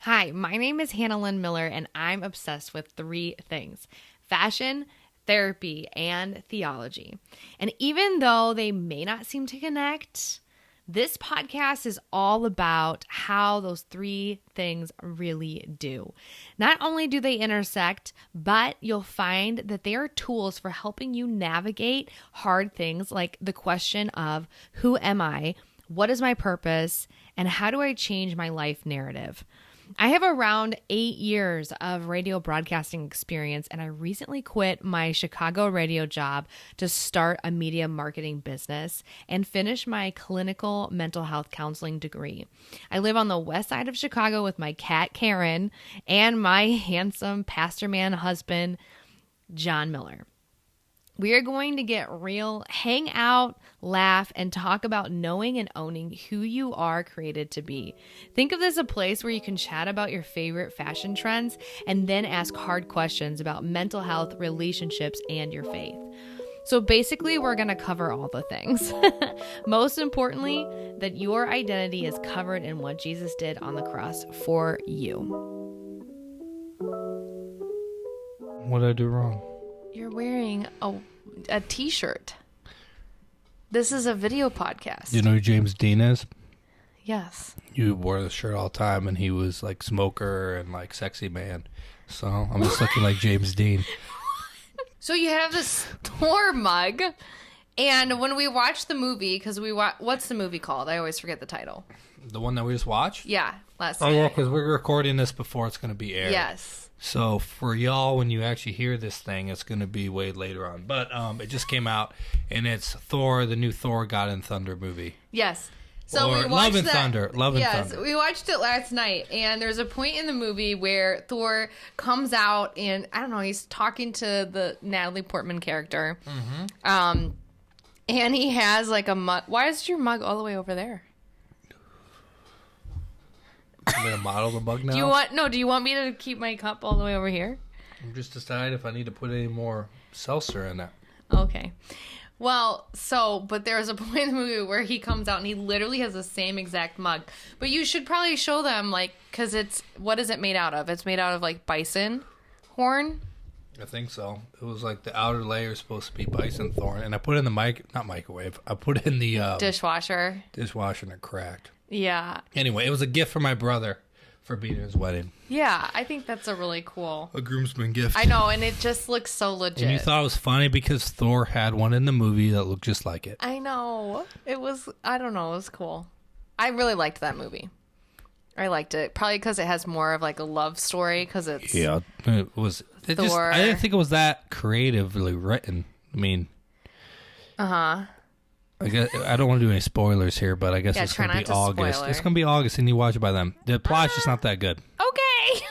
Hi, my name is Hannah Lynn Miller, and I'm obsessed with three things: fashion, therapy, and theology. And even though they may not seem to connect, this podcast is all about how those three things really do. Not only do they intersect, but you'll find that they are tools for helping you navigate hard things like the question of who am I, what is my purpose, and how do I change my life narrative? I have around 8 years of radio broadcasting experience, and I recently quit my Chicago radio job to start a media marketing business and finish my clinical mental health counseling degree. I live on the west side of Chicago with my cat, Karen, and my handsome pastor man husband, John Miller. We are going to get real, hang out, laugh, and talk about knowing and owning who you are created to be. Think of this as a place where you can chat about your favorite fashion trends and then ask hard questions about mental health, relationships, and your faith. So basically, we're going to cover all the things. Most importantly, that your identity is covered in what Jesus did on the cross for you. What did I do wrong? You're wearing a t-shirt. This is a video podcast. You know who James Dean is? Yes. You wore the shirt all the time, and he was like smoker and like sexy man. So I'm just looking like James Dean. So you have this Thor mug, and when we watched the movie, because what's the movie called? I always forget the title. The one that we just watched? Yeah, last night. night. Oh, yeah, because we're recording this before it's going to be aired. Yes. So for y'all, when you actually hear this thing, it's going to be way later on. But it just came out, and it's Thor, the new Thor God and Thunder movie. Yes. So or we watched Love and Thunder. Love and Thunder. Thunder. Yes, we watched it last night, and there's a point in the movie where Thor comes out, and I don't know, he's talking to the Natalie Portman character. Mm-hmm. And he has like a mug. Why is your mug all the way over there? I'm going to model the mug now? Do you want me to keep my cup all the way over here? I'm just deciding if I need to put any more seltzer in that. Okay. Well, but there's a point in the movie where he comes out and he literally has the same exact mug. But you should probably show them, like, because what is it made out of? It's made out of, like, bison horn? I think so. It was like the outer layer is supposed to be bison thorn. And I put it in the microwave. I put it in the dishwasher and it cracked. Yeah. Anyway, it was a gift for my brother for being at his wedding. Yeah, I think that's a really cool... A groomsman gift. I know, and it just looks so legit. And you thought it was funny because Thor had one in the movie that looked just like it. I know. It was, I don't know, it was cool. I really liked that movie. I liked it. Probably because it has more of like a love story because it's... Yeah, it was... I didn't think it was that creatively written. I mean... Uh-huh. I guess I don't want to do any spoilers here, but I guess it's going to be August. It's going to be August, and you watch it by then. The plot's just not that good. Okay.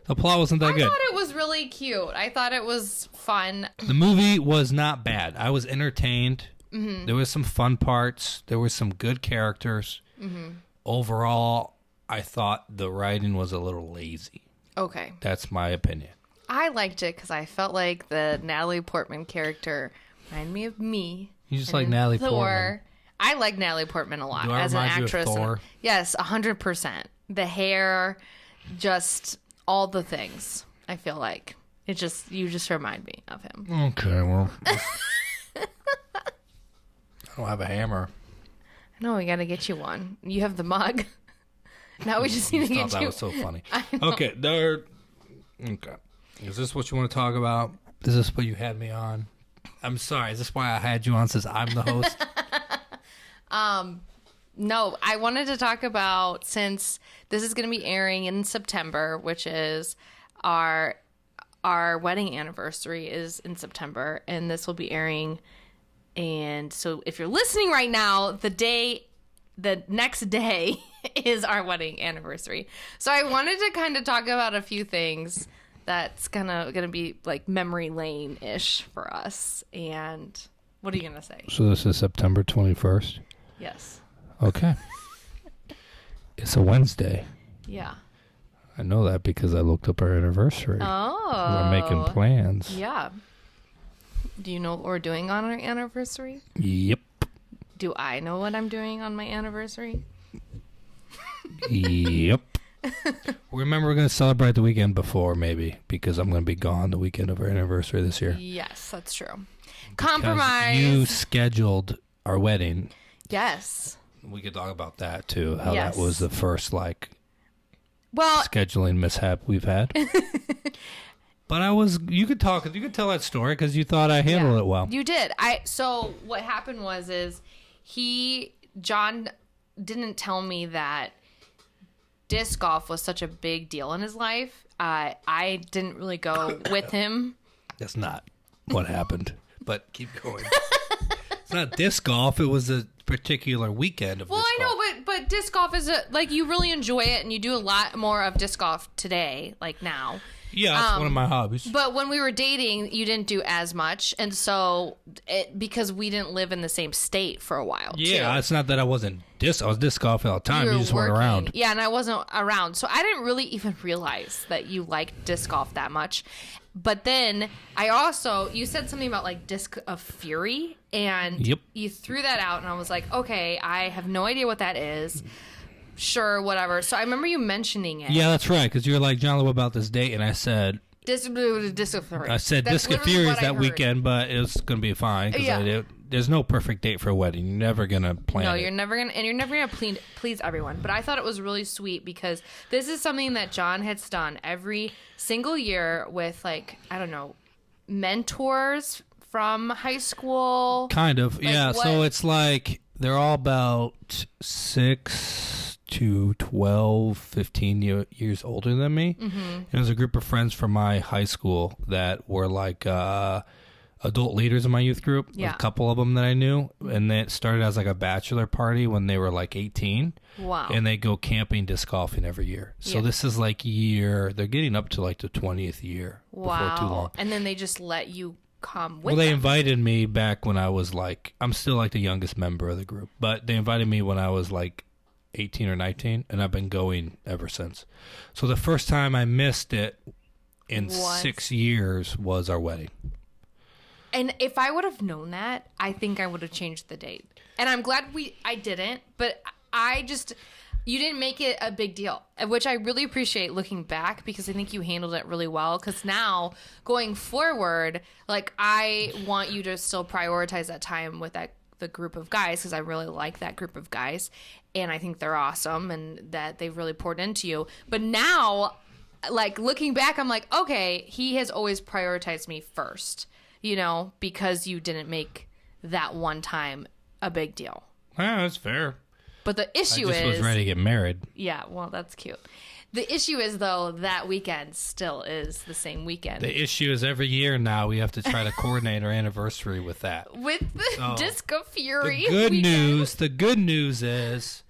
The plot wasn't that good. I thought it was really cute. I thought it was fun. The movie was not bad. I was entertained. Mm-hmm. There was some fun parts. There were some good characters. Mm-hmm. Overall, I thought the writing was a little lazy. Okay. That's my opinion. I liked it because I felt like the Natalie Portman character reminded me of me. You just like Natalie Portman. I like Natalie Portman a lot Do I as an remind actress. You of Thor? Yes, 100%. The hair, just all the things. I feel like you just remind me of him. Okay, well, I don't have a hammer. No, we got to get you one. You have the mug. Now we just need to get you. That was so funny. Okay, okay. Is this what you want to talk about? Is this what you had me on? I'm sorry. Is this why I had you on since I'm the host? No, I wanted to talk about, since this is going to be airing in September, which is our wedding anniversary is in September, and this will be airing. And so if you're listening right now, the next day is our wedding anniversary. So I wanted to kind of talk about a few things that's gonna be like memory lane-ish for us. And what are you gonna say? So this is September 21st? Yes. Okay. It's a Wednesday. Yeah. I know that because I looked up our anniversary. Oh. We're making plans. Yeah. Do you know what we're doing on our anniversary? Yep. Do I know what I'm doing on my anniversary? Yep. Remember, we're going to celebrate the weekend before, maybe, because I'm going to be gone the weekend of our anniversary this year. Yes, that's true. Compromise. You scheduled our wedding. Yes. We could talk about that, too, how that was the first, scheduling mishap we've had. But you could tell that story because you thought I handled it well. You did. So what happened is John didn't tell me that disc golf was such a big deal in his life. I didn't really go with him. That's not what happened, but keep going. It's not disc golf. It was a particular weekend of disc golf. Well, I know, but disc golf is you really enjoy it, and you do a lot more of disc golf today, like now. Yeah, that's one of my hobbies. But when we were dating, you didn't do as much, and so because we didn't live in the same state for a while. Yeah, too. It's not that I was disc golf all the time. You just weren't around. Yeah, and I wasn't around, so I didn't really even realize that you liked disc golf that much. But then you said something about Disc of Fury, and you threw that out, and I was like, okay, I have no idea what that is. Sure, whatever. So I remember you mentioning it. Yeah, that's right, because you were like, John, what about this date? And I said... Disc of Fury. I said Disc of Fury is that weekend, but it's going to be fine. Because there's no perfect date for a wedding. You're never going to plan it. You're never going to please everyone. But I thought it was really sweet because this is something that John has done every single year with, mentors from high school. Kind of, yeah. So it's they're all about 6 to 12, 15 years older than me. Mm-hmm. And there's a group of friends from my high school that were adult leaders in my youth group. Yeah. A couple of them that I knew. And it started as a bachelor party when they were 18. Wow. And they go camping, disc golfing every year. So this is they're getting up to the 20th year. Wow. Before too long. And then they just let you come with Well, they them. invited me back when I was I'm still the youngest member of the group. But they invited me when I was 18 or 19, and I've been going ever since. So the first time I missed it in 6 years was our wedding. And if I would have known that, I think I would have changed the date. And I'm glad I didn't, but you didn't make it a big deal, which I really appreciate looking back because I think you handled it really well. Because now, going forward, I want you to still prioritize that time with the group of guys because I really like that group of guys. And I think they're awesome and that they've really poured into you. But now, looking back, I'm okay, he has always prioritized me first, because you didn't make that one time a big deal. Yeah, that's fair. But the issue I was ready to get married. Yeah, well, that's cute. The issue is, though, that weekend still is the same weekend. The issue is every year now we have to try to coordinate our anniversary with that. With the Disc of Fury. The good news is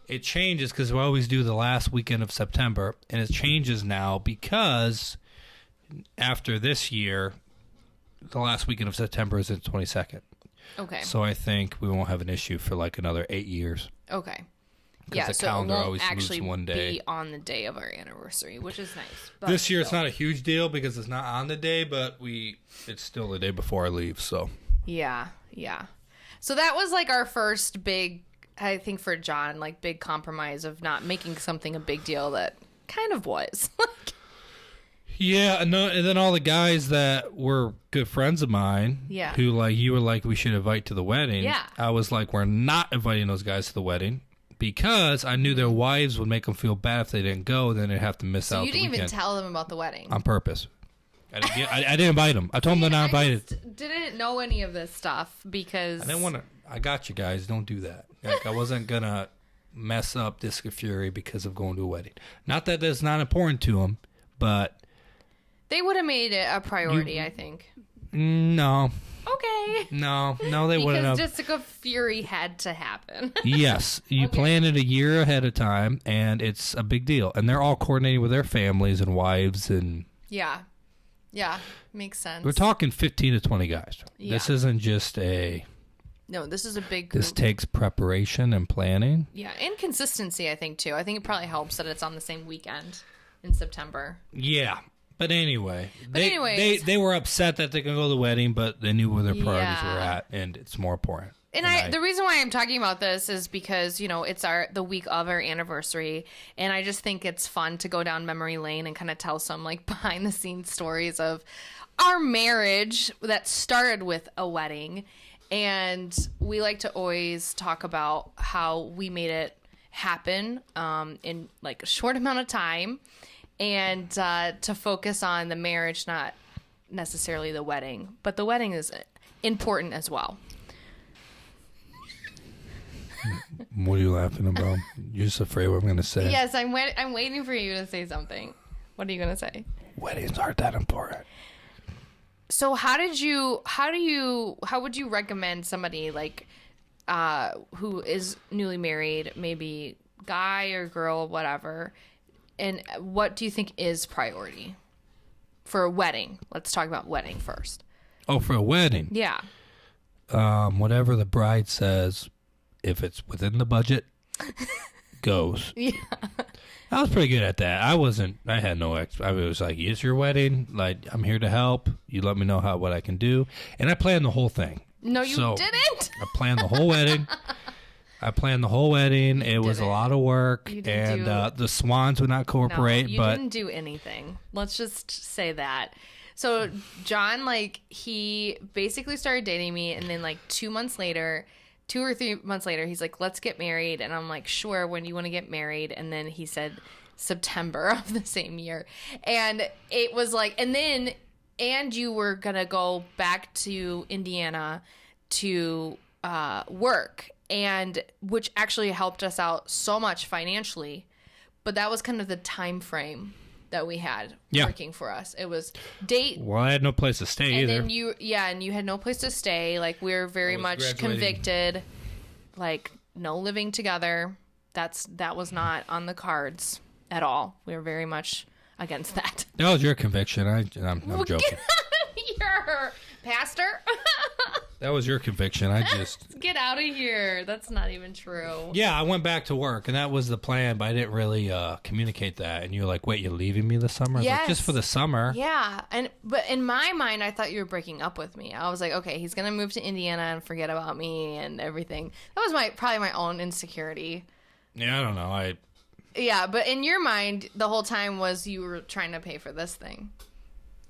it changes because we always do the last weekend of September, and it changes now because after this year, the last weekend of September is the 22nd. Okay. So I think we won't have an issue for another 8 years. Okay. Yeah, so calendar it won't always actually moves one day. be on the day of our anniversary, which is nice. But this year it's not a huge deal because it's not on the day, but it's still the day before I leave. So yeah. So that was our first big, I think for John, big compromise of not making something a big deal that kind of was. Yeah, and then all the guys that were good friends of mine, who you were we should invite to the wedding. Yeah, I was we're not inviting those guys to the wedding because I knew their wives would make them feel bad if they didn't go. Then they'd have to miss out. So you didn't even tell them about the wedding on purpose. I didn't invite them. I told them they're not invited. Didn't know any of this stuff because I didn't want to. I got you guys. Don't do that. I wasn't gonna mess up Disc of Fury because of going to a wedding. Not that that's not important to them, but. They would have made it a priority, I think. No. Okay. No, they wouldn't have. Because Disc of Fury had to happen. Yes. You plan it a year ahead of time, and it's a big deal. And they're all coordinating with their families and wives. And Yeah. Makes sense. We're talking 15 to 20 guys. Yeah. This isn't just a... No, this is a big group. This takes preparation and planning. Yeah, and consistency, I think, too. I think it probably helps that it's on the same weekend in September. Yeah. But anyway, they were upset that they could go to the wedding, but they knew where their priorities were at, and it's more important. And the reason why I'm talking about this is because, it's the week of our anniversary, and I just think it's fun to go down memory lane and kind of tell some like behind the scenes stories of our marriage that started with a wedding. And we like to always talk about how we made it happen in like a short amount of time, and to focus on the marriage, not necessarily the wedding, but the wedding is important as well. What are you laughing about? You're just afraid what I'm going to say. Yes, I'm waiting for you to say something. What are you going to say? Weddings aren't that important. So how would you recommend somebody like who is newly married, maybe guy or girl, whatever, and what do you think is priority for a wedding? Let's talk about wedding first. Oh, for a wedding? Yeah. Whatever the bride says, if it's within the budget, goes. Yeah. I was pretty good at that. I was like, it's your wedding. Like, I'm here to help. You let me know what I can do. And I planned the whole thing. No, you didn't. I planned the whole wedding. It was a lot of work. And the Swans would not cooperate. No, you didn't do anything. Let's just say that. So John, he basically started dating me, and then 2 or 3 months later, he's like, let's get married. And I'm like, sure, when do you want to get married? And then he said September of the same year. And it was and you were going to go back to Indiana to work, and which actually helped us out so much financially. But that was kind of the time frame that we had working for us. It was date. Well, I had no place to stay either. And you had no place to stay. We were very much convicted. No living together. That was not on the cards at all. We were very much against that. That was your conviction. I'm joking. Your pastor? That was your conviction. Get out of here. That's not even true. Yeah, I went back to work, and that was the plan, but I didn't really communicate that. And you were like, wait, you're leaving me this summer? Yes. Just for the summer. Yeah. But in my mind, I thought you were breaking up with me. I was like, okay, he's going to move to Indiana and forget about me and everything. That was probably my own insecurity. Yeah, I don't know. Yeah, but in your mind, the whole time was you were trying to pay for this thing.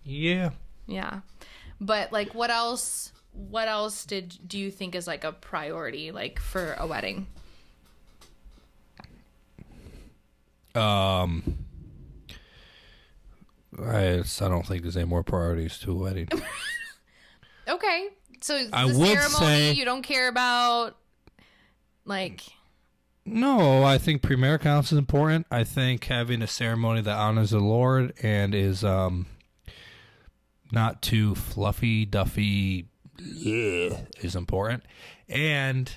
Yeah. Yeah. But what else do you think is a priority for a wedding? I don't think there's any more priorities to a wedding. Okay. So I the would ceremony say, you don't care about No, I think pre-marriage counts is important. I think having a ceremony that honors the Lord and is not too fluffy, duffy is important. And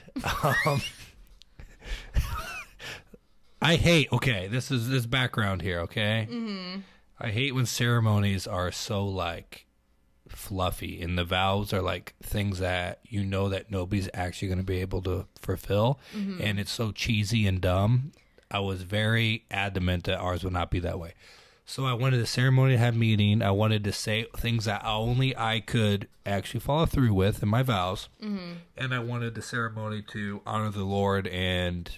I hate, this is background here, okay? Mm-hmm. I hate when ceremonies are so fluffy and the vows are things that that nobody's actually going to be able to fulfill. Mm-hmm. And it's so cheesy and dumb. I was very adamant that ours would not be that way. So I wanted the ceremony to have meaning. I wanted to say things that only I could actually follow through with in my vows. Mm-hmm. And I wanted the ceremony to honor the Lord and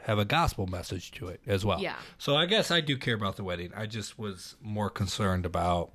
have a gospel message to it as well. Yeah. So I guess I do care about the wedding. I just was more concerned about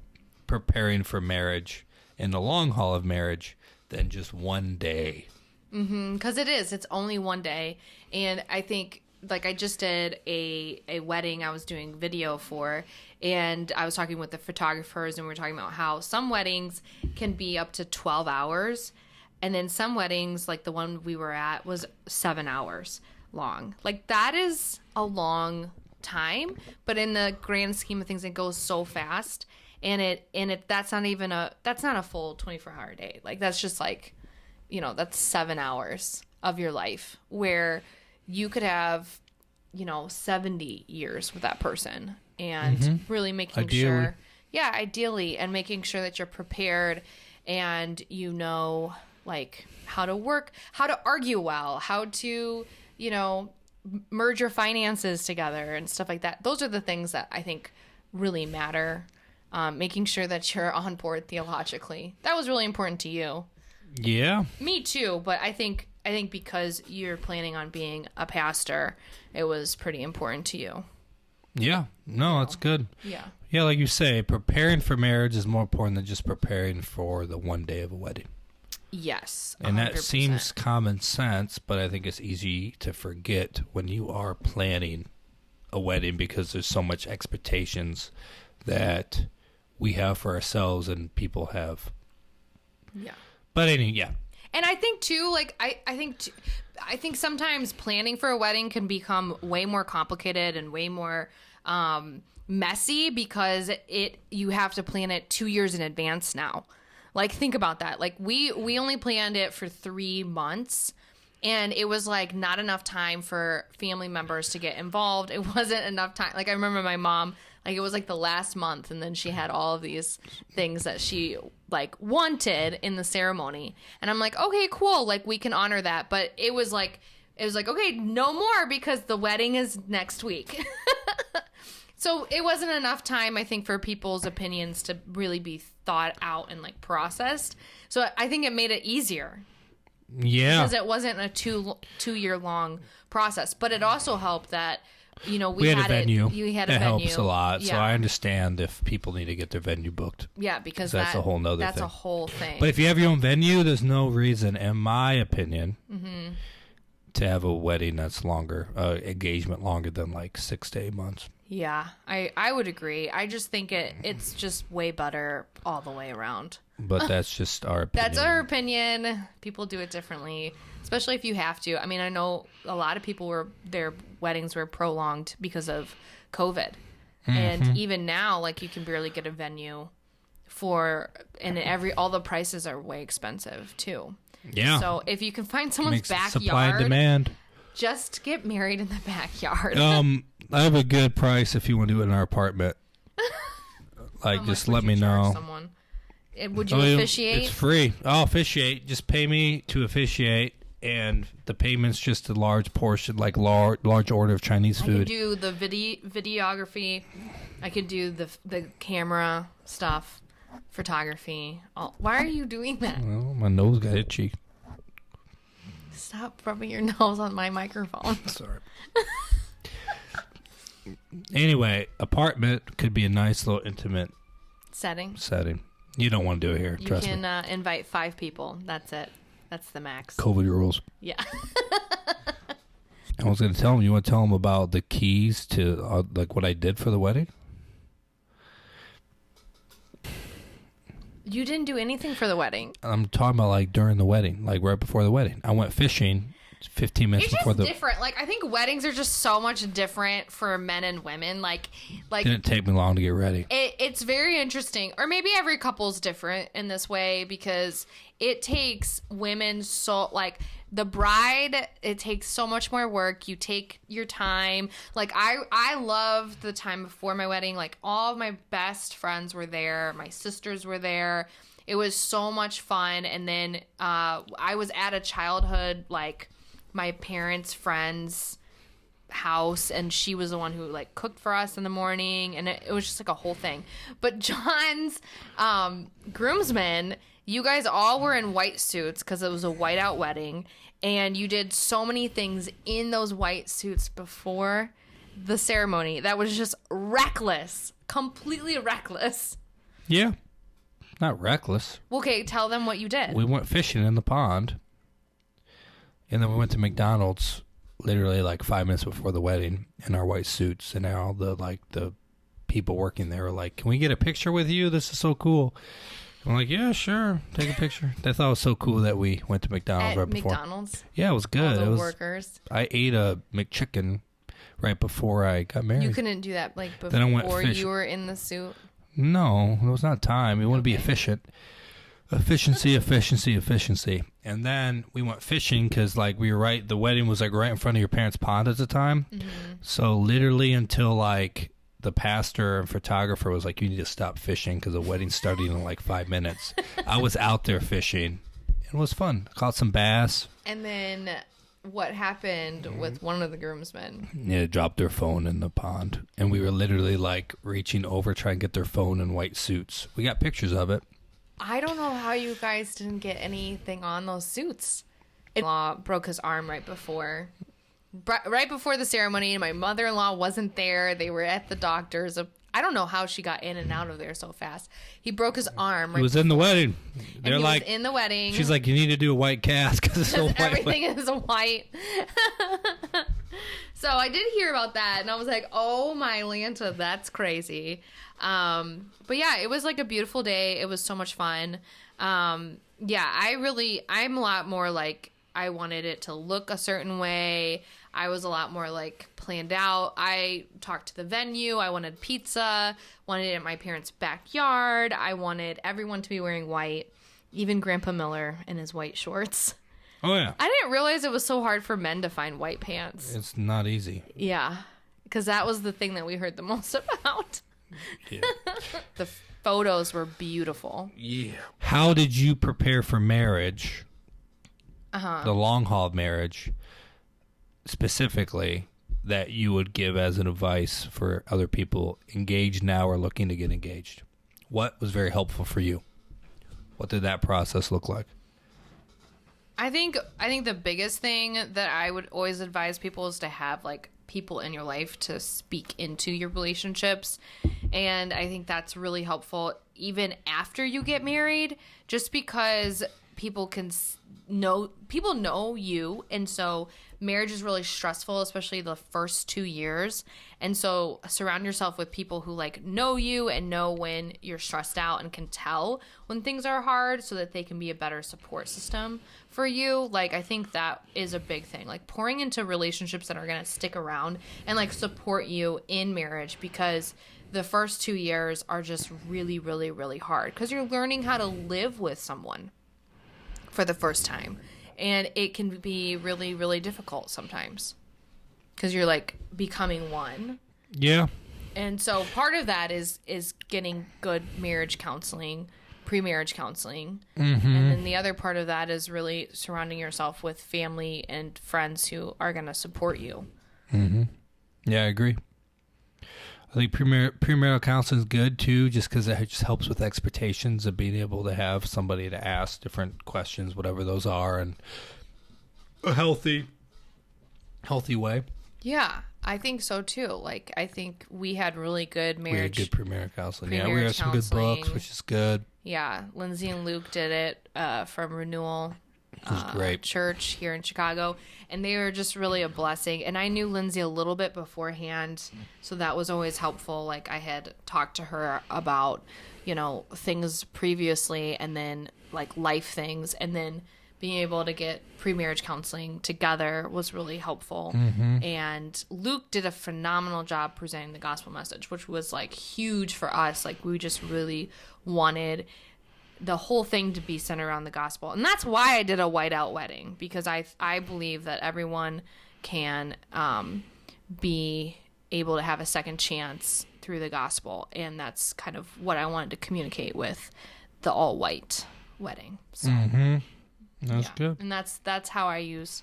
preparing for marriage and the long haul of marriage than just one day. Mm-hmm. Because it's only one day. And I think... I just did a wedding I was doing video for, and I was talking with the photographers, and we were talking about how some weddings can be up to 12 hours, and then some weddings, the one we were at, was 7 hours long. That is a long time, but in the grand scheme of things, it goes so fast, and that's not a full 24-hour day. That's just that's 7 hours of your life where you could have, 70 years with that person, and really making sure, ideally, and making sure that you're prepared and how to work, how to argue well, how to, merge your finances together and stuff like that. Those are the things that I think really matter. Making sure that you're on board theologically. That was really important to you. Yeah. Me too, but I think think because you're planning on being a pastor, it was pretty important to you. Yeah. No, that's good. Yeah. Yeah, like you say, preparing for marriage is more important than just preparing for the one day of a wedding. Yes. 100%. And that seems common sense, but I think it's easy to forget when you are planning a wedding because there's so much expectations that we have for ourselves and people have. Yeah. But anyway, yeah. And I think too, like I think sometimes planning for a wedding can become way more complicated and way more messy because you have to plan it 2 years in advance now. Like, think about that. Like, we only planned it for 3 months, and it was like not enough time for family members to get involved. It wasn't enough time. Like, I remember my mom, like, it was like the last month, and then she had all of these things that she like wanted in the ceremony, and I'm like, okay, cool, like we can honor that. But it was like okay, no more because the wedding is next week. So it wasn't enough time, I think, for people's opinions to really be thought out and like processed. So I think it made it easier. Yeah. Because it wasn't a 2-year long process. But it also helped that, you know, we had a venue. You had a venue. That venue. helps a lot. Yeah. So I understand if people need to get their venue booked. Yeah, because that's a whole nother thing. That's a whole thing. But if you have your own venue, there's no reason, in my opinion, to have a wedding that's longer, engagement longer than like 6 to 8 months. Yeah, I would agree. I just think it's just way better all the way around. But that's just our opinion. That's our opinion. People do it differently, especially if you have to. I mean, I know a lot of people their weddings were prolonged because of COVID. And even now, like, you can barely get a venue and all the prices are way expensive too. Yeah. So if you can find someone's backyard, supply and demand. Just get married in the backyard. I have a good price if you want to do it in our apartment. Like, just let me know. Someone? Would you officiate? It's free. I'll officiate. Just pay me to officiate, and the payment's just a large portion, like large order of Chinese food. I could do the videography. I could do the camera stuff, photography. Why are you doing that? Well, my nose got itchy. Stop rubbing your nose on my microphone. Sorry. Anyway, apartment could be a nice little intimate setting. You don't want to do it here. Trust me. You can invite 5 people. That's it. That's the max. COVID rules. Yeah. I was going to tell him. You want to tell him about the keys to like what I did for the wedding? You didn't do anything for the wedding. I'm talking about like during the wedding, like right before the wedding. I went fishing 15 minutes before the... It's just different. Like, I think weddings are just so much different for men and women. Like didn't take me long to get ready. It's very interesting. Or maybe every couple's different in this way because it takes women so... Like, the bride, it takes so much more work. You take your time. Like, I love the time before my wedding. Like, all of my best friends were there. My sisters were there. It was so much fun. And then I was at a childhood, like, my parents' friend's house, and she was the one who, like, cooked for us in the morning. And it was just, like, a whole thing. But John's groomsmen... You guys all were in white suits because it was a whiteout wedding, and you did so many things in those white suits before the ceremony that was just reckless, completely reckless. Yeah, not reckless. Okay, tell them what you did. We went fishing in the pond, and then we went to McDonald's literally like 5 minutes before the wedding in our white suits, and all the people working there were like, "Can we get a picture with you? This is so cool." I'm like, yeah, sure. Take a picture. They thought it was so cool that we went to McDonald's right before. McDonald's? Yeah, it was good. All the workers. I ate a McChicken right before I got married. You couldn't do that like then I went before you were in the suit? No, it was not time. We want to be efficient. Efficiency. And then we went fishing because like we were right. The wedding was like right in front of your parents' pond at the time. Mm-hmm. So literally until like the pastor and photographer was like, you need to stop fishing because the wedding's starting in like 5 minutes. I was out there fishing. It was fun. Caught some bass. And then what happened with one of the groomsmen? Yeah, dropped their phone in the pond. And we were literally like reaching over trying to get their phone in white suits. We got pictures of it. I don't know how you guys didn't get anything on those suits. brother-in-law broke his arm right before the ceremony, and my mother-in-law wasn't there. They were at the doctor's. I don't know how she got in and out of there so fast. He broke his arm. He was in the wedding. They're like, in the wedding. She's like, you need to do a white cast because everything is white. So I did hear about that, and I was like, oh my Lanta, that's crazy. But yeah, it was like a beautiful day. It was so much fun. I'm a lot more like, I wanted it to look a certain way. I was a lot more like planned out. I talked to the venue. I wanted pizza, wanted it in my parents' backyard. I wanted everyone to be wearing white, even Grandpa Miller in his white shorts. Oh, yeah. I didn't realize it was so hard for men to find white pants. It's not easy. Yeah, because that was the thing that we heard the most about. Yeah. The photos were beautiful. Yeah. How did you prepare for marriage? The long haul marriage, specifically, that you would give as an advice for other people engaged now or looking to get engaged? What was very helpful for you? What did that process look like? I think the biggest thing that I would always advise people is to have like people in your life to speak into your relationships. And I think that's really helpful even after you get married, just because people know you, and so marriage is really stressful, especially the first 2 years. And so surround yourself with people who like know you and know when you're stressed out and can tell when things are hard, so that they can be a better support system for you. Like, I think that is a big thing, like pouring into relationships that are going to stick around and like support you in marriage, because the first 2 years are just really, really, really hard because you're learning how to live with someone for the first time. And it can be really, really difficult sometimes because you're like becoming one. Yeah. And so part of that is getting good marriage counseling, pre-marriage counseling. Mm-hmm. And then the other part of that is really surrounding yourself with family and friends who are going to support you. Mm-hmm. Yeah, I agree. I think premarital counseling is good too, just because it just helps with expectations of being able to have somebody to ask different questions, whatever those are, and a healthy way. Yeah, I think so too. Like, I think we had really good marriage. We had good premarital counseling. Yeah, we had some good books, which is good. Yeah, Lindsay and Luke did it from Renewal great. Church here in Chicago, and they were just really a blessing. And I knew Lindsay a little bit beforehand, so that was always helpful. Like, I had talked to her about, things previously, and then like life things, and then being able to get pre-marriage counseling together was really helpful. Mm-hmm. And Luke did a phenomenal job presenting the gospel message, which was like huge for us. Like, we just really wanted the whole thing to be centered around the gospel. And that's why I did a whiteout wedding, because I believe that everyone can be able to have a second chance through the gospel. And that's kind of what I wanted to communicate with the all white wedding. So, mm-hmm. That's good. And that's how I use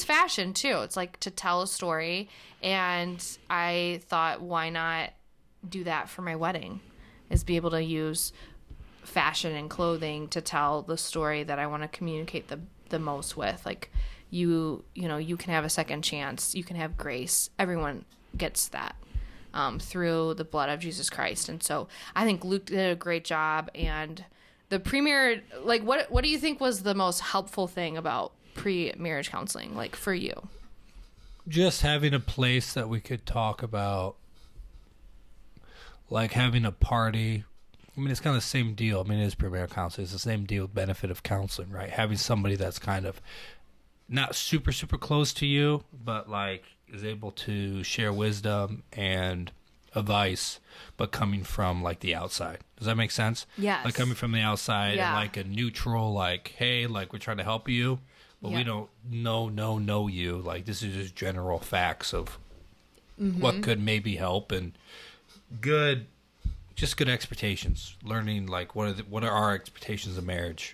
fashion too. It's like to tell a story. And I thought, why not do that for my wedding, is be able to use fashion and clothing to tell the story that I want to communicate the most with. Like, you can have a second chance, you can have grace. Everyone gets that through the blood of Jesus Christ. And so I think Luke did a great job. And the pre-marriage, like, what do you think was the most helpful thing about pre-marriage counseling, like, for you? Just having a place that we could talk about, like having a party. I mean, it's kind of the same deal. I mean, it is premarital counseling. It's the same deal with benefit of counseling, right? Having somebody that's kind of not super, super close to you, but like is able to share wisdom and advice, but coming from like the outside. Does that make sense? Yes. Like coming from the outside and like a neutral, like, hey, like we're trying to help you, but we don't know you. Like, this is just general facts of what could maybe help, and good expectations, learning like what are our expectations of marriage,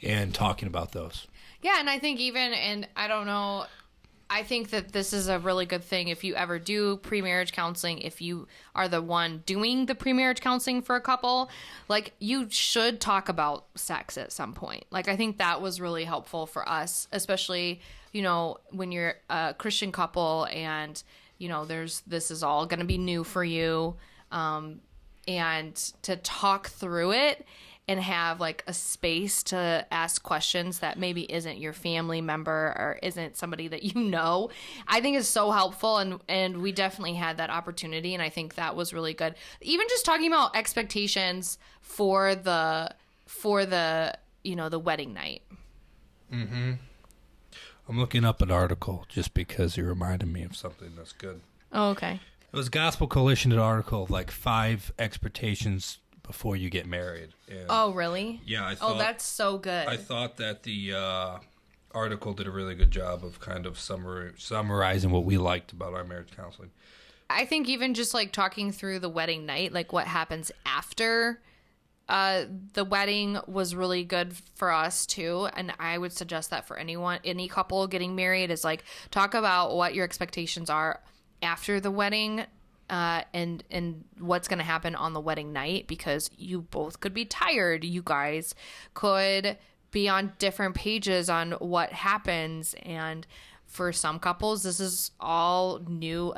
and talking about those. Yeah, and I think and I don't know, I think that this is a really good thing if you ever do pre-marriage counseling, if you are the one doing the pre-marriage counseling for a couple, like you should talk about sex at some point. Like I think that was really helpful for us, especially, when you're a Christian couple and, this is all going to be new for you. And to talk through it and have like a space to ask questions that maybe isn't your family member or isn't somebody that I think is so helpful. And we definitely had that opportunity. And I think that was really good. Even just talking about expectations for the the wedding night. Mm-hmm. I'm looking up an article just because you reminded me of something that's good. Oh, okay. It was Gospel Coalition, an article of like 5 expectations before you get married. And oh, really? Yeah. That's so good. I thought that the article did a really good job of kind of summarizing what we liked about our marriage counseling. I think even just like talking through the wedding night, like what happens after the wedding was really good for us too. And I would suggest that for any couple getting married is like talk about what your expectations are after the wedding. And what's going to happen on the wedding night, because you both could be tired. You guys could be on different pages on what happens. And for some couples, this is all a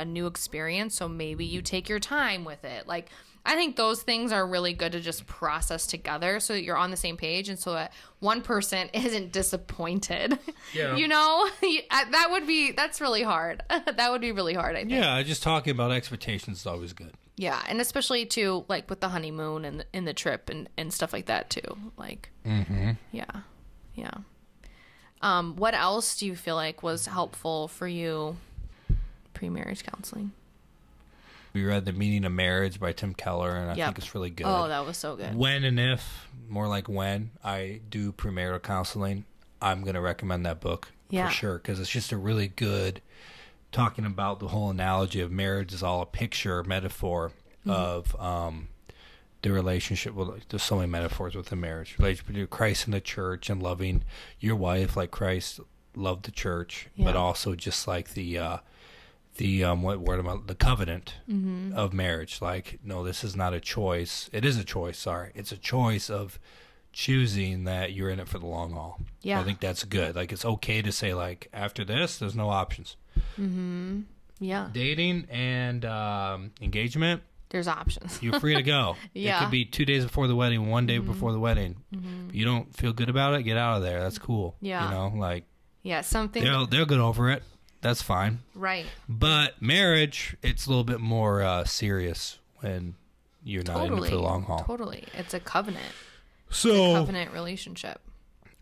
new experience. So maybe you take your time with it. Like, I think those things are really good to just process together so that you're on the same page and so that one person isn't disappointed. Yeah. That's really hard. That would be really hard, I think. Yeah, just talking about expectations is always good. Yeah, and especially too, like with the honeymoon and in the trip and stuff like that too. Like, mm-hmm. Yeah. What else do you feel like was helpful for you pre-marriage counseling? We read The Meaning of Marriage by Tim Keller, and I think it's really good. Oh, that was so good. When and if, more like when, I do premarital counseling, I'm going to recommend that book for sure, because it's just a really good, talking about the whole analogy of marriage is all a picture, metaphor of the relationship. Well, there's so many metaphors within marriage. Relationship between Christ and the church and loving your wife like Christ loved the church, but also just like the covenant of marriage. Like, no, this is not a choice. It is a choice. Sorry. It's a choice of choosing that you're in it for the long haul. Yeah. I think that's good. Like, it's okay to say, like, after this, there's no options. Mm-hmm. Yeah. Dating and engagement. There's options. You're free to go. Yeah. It could be 2 days before the wedding, 1 day before the wedding. Mm-hmm. If you don't feel good about it, get out of there. That's cool. Yeah. Yeah, something. They'll get over it. That's fine. Right. But marriage, it's a little bit more serious when you're not in it for the long haul. Totally. It's a covenant. So, it's a covenant relationship.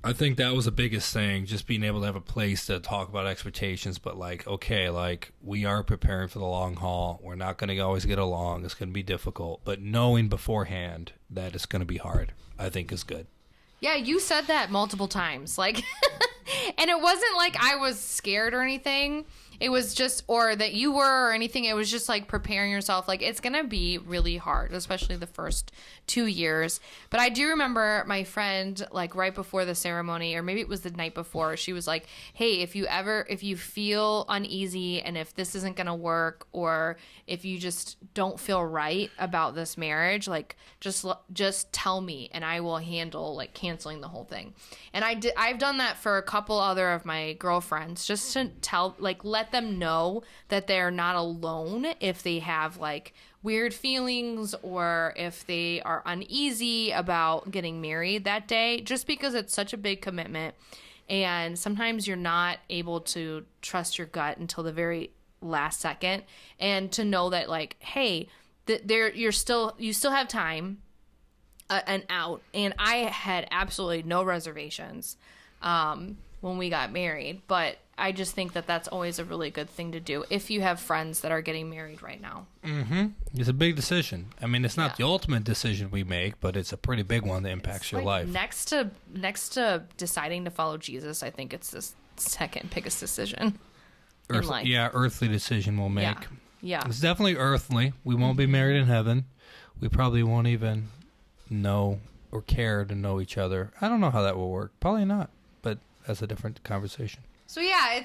I think that was the biggest thing, just being able to have a place to talk about expectations, but like, okay, like we are preparing for the long haul. We're not going to always get along. It's going to be difficult. But knowing beforehand that it's going to be hard, I think is good. Yeah, you said that multiple times. Like, and it wasn't like I was scared or anything. It was just, or that you were or anything. It was just like preparing yourself. Like, it's going to be really hard, especially the first 2 years. But I do remember my friend, like right before the ceremony, or maybe it was the night before, she was like, hey, if you feel uneasy and if this isn't going to work, or if you just don't feel right about this marriage, like just tell me and I will handle like canceling the whole thing. And I've done that for a couple other of my girlfriends, just to let them know that they're not alone if they have like weird feelings or if they are uneasy about getting married that day, just because it's such a big commitment. And sometimes you're not able to trust your gut until the very last second, and to know that like, hey, you still have time and out. And I had absolutely no reservations when we got married, but I just think that that's always a really good thing to do if you have friends that are getting married right now. Mm-hmm. It's a big decision. I mean, it's not the ultimate decision we make, but it's a pretty big one that impacts your life. Next to deciding to follow Jesus, I think it's the second biggest decision in life. Yeah, earthly decision we'll make. Yeah. It's definitely earthly. We won't be married in heaven. We probably won't even know or care to know each other. I don't know how that will work. Probably not, but that's a different conversation. So yeah,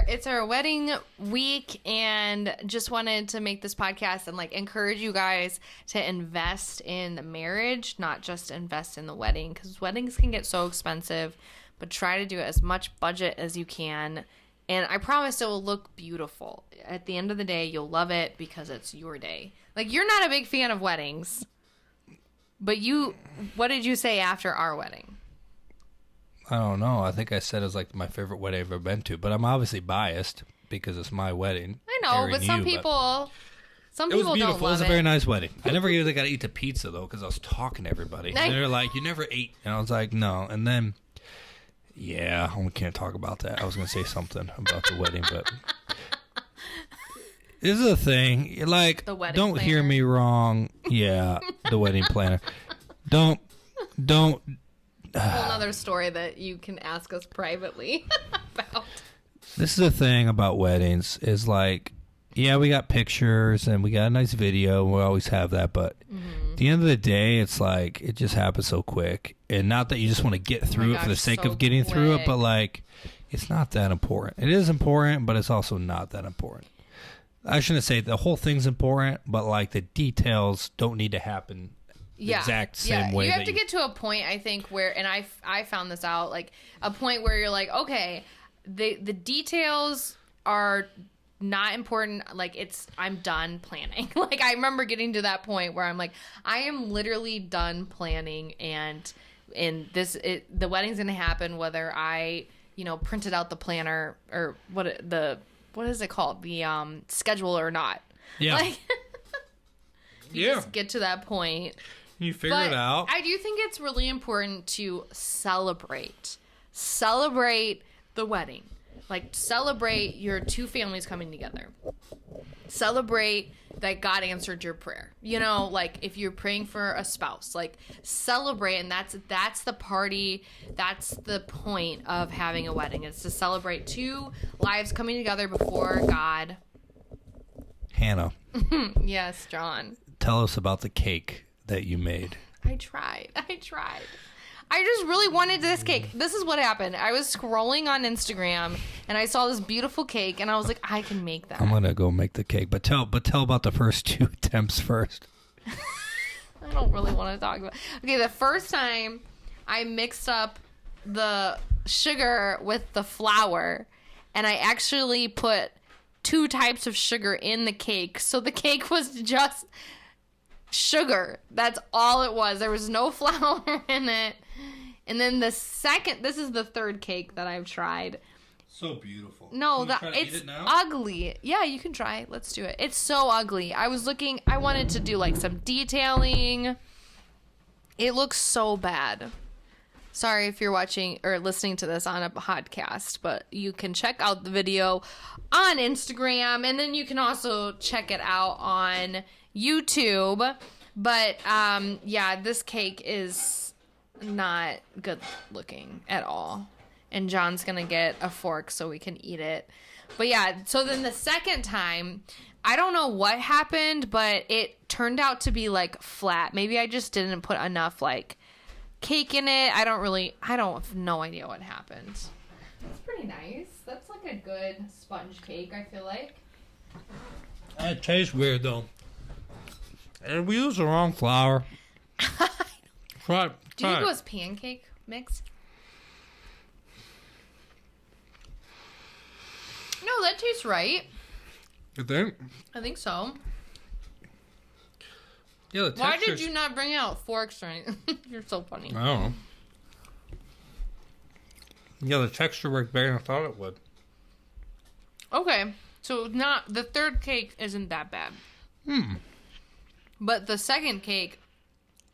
it's our wedding week, and just wanted to make this podcast and like encourage you guys to invest in the marriage, not just invest in the wedding, because weddings can get so expensive, but try to do as much budget as you can. And I promise it will look beautiful. At the end of the day, you'll love it because it's your day. Like, you're not a big fan of weddings, but what did you say after our wedding? I don't know. I think I said it was like my favorite wedding I've ever been to, but I'm obviously biased because it's my wedding. I know, but some people it was beautiful. don't love it. It was a very nice wedding. I never really got to eat the pizza though because I was talking to everybody. And they're like, "You never ate," and I was like, "No." And then, yeah, we can't talk about that. I was going to say something about the wedding, but this is a thing. Like, don't planner. Hear me wrong. Yeah, the wedding planner. Don't. A whole another story that you can ask us privately about. This is the thing about weddings is like, yeah, we got pictures and we got a nice video. And we always have that. But at the end of the day, it's like it just happens so quick. And not that you just want to get through it for the sake of getting through it, but like it's not that important. It is important, but it's also not that important. I shouldn't say the whole thing's important, but like the details don't need to happen exact same way. You have to get to a point, I think, where, and I found this out, like a point where you're like, okay, the details are not important. Like I'm done planning. Like I remember getting to that point where I'm like, I am literally done planning, and the wedding's gonna happen whether I printed out the planner or what is it called, the schedule or not. Yeah. Like, you just get to that point. You figure it out. I do think it's really important to celebrate the wedding. Like, celebrate your two families coming together. Celebrate that God answered your prayer. Like if you're praying for a spouse, like celebrate. And that's the party. That's the point of having a wedding. It's to celebrate two lives coming together before God. Hannah. Yes, John. Tell us about the cake that you made. I tried. I just really wanted this cake. This is what happened. I was scrolling on Instagram and I saw this beautiful cake and I was like, I can make that. I'm gonna go make the cake, but tell about the first 2 attempts first. I don't really want to talk about. Okay, the first time I mixed up the sugar with the flour, and I actually put 2 types of sugar in the cake, so the cake was just sugar. That's all it was. There was no flour in it. And then this is the third cake that I've tried. So beautiful. No, it's ugly. Yeah, you can try. Let's do it. It's so ugly. I wanted to do like some detailing. It looks so bad. Sorry if you're watching or listening to this on a podcast, but you can check out the video on Instagram, and then you can also check it out on YouTube. But this cake is not good looking at all. And John's gonna get a fork so we can eat it. But yeah, so then the second time, I don't know what happened, but it turned out to be like flat. Maybe I just didn't put enough like cake in it. I have no idea what happened. It's pretty nice. That's like a good sponge cake, I feel like. It tastes weird though. And we used the wrong flour. Try. Do you think it was pancake mix? No, that tastes right. You think? I think so. Yeah, the texture. Why did you not bring out forks or anything? You're so funny. I don't know. Yeah, the texture worked better than I thought it would. Okay, so the third cake isn't that bad. But the second cake,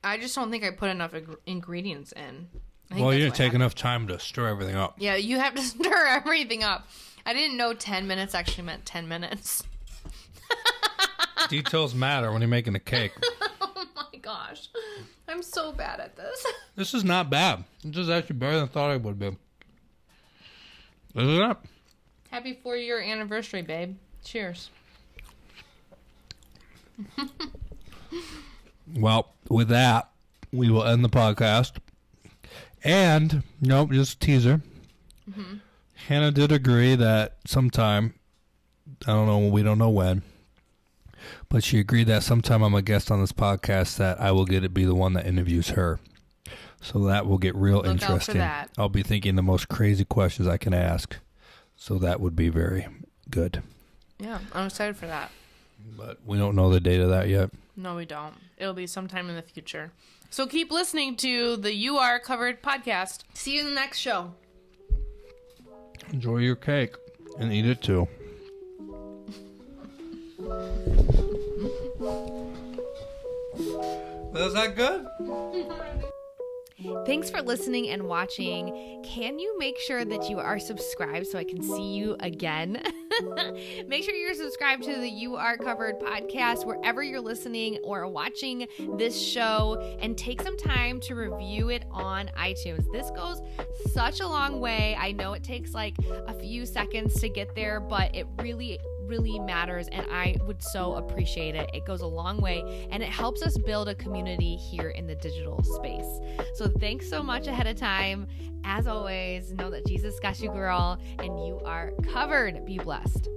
I just don't think I put enough ingredients in. Well, you didn't take enough time to stir everything up. Yeah, you have to stir everything up. I didn't know 10 minutes actually meant 10 minutes. Details matter when you're making a cake. Oh my gosh. I'm so bad at this. This is not bad. This is actually better than I thought it would be. Isn't it? Happy 4-year anniversary, babe. Cheers. Well, with that, we will end the podcast. And, just a teaser. Hannah did agree that sometime, we don't know when, but she agreed that sometime I'm a guest on this podcast that I will be the one that interviews her. So that will get real interesting. Look out for that. I'll be thinking the most crazy questions I can ask. So that would be very good. Yeah, I'm excited for that. But we don't know the date of that yet. No, we don't. It'll be sometime in the future. So keep listening to the You Are Covered podcast. See you in the next show. Enjoy your cake and eat it too. Was that good? Thanks for listening and watching. Can you make sure that you are subscribed so I can see you again? Make sure you're subscribed to the You Are Covered podcast wherever you're listening or watching this show, and take some time to review it on iTunes. This goes such a long way. I know it takes like a few seconds to get there, but it really matters, and I would so appreciate it. It goes a long way, and it helps us build a community here in the digital space. So thanks so much ahead of time. As always, know that Jesus got you, girl, and you are covered. Be blessed.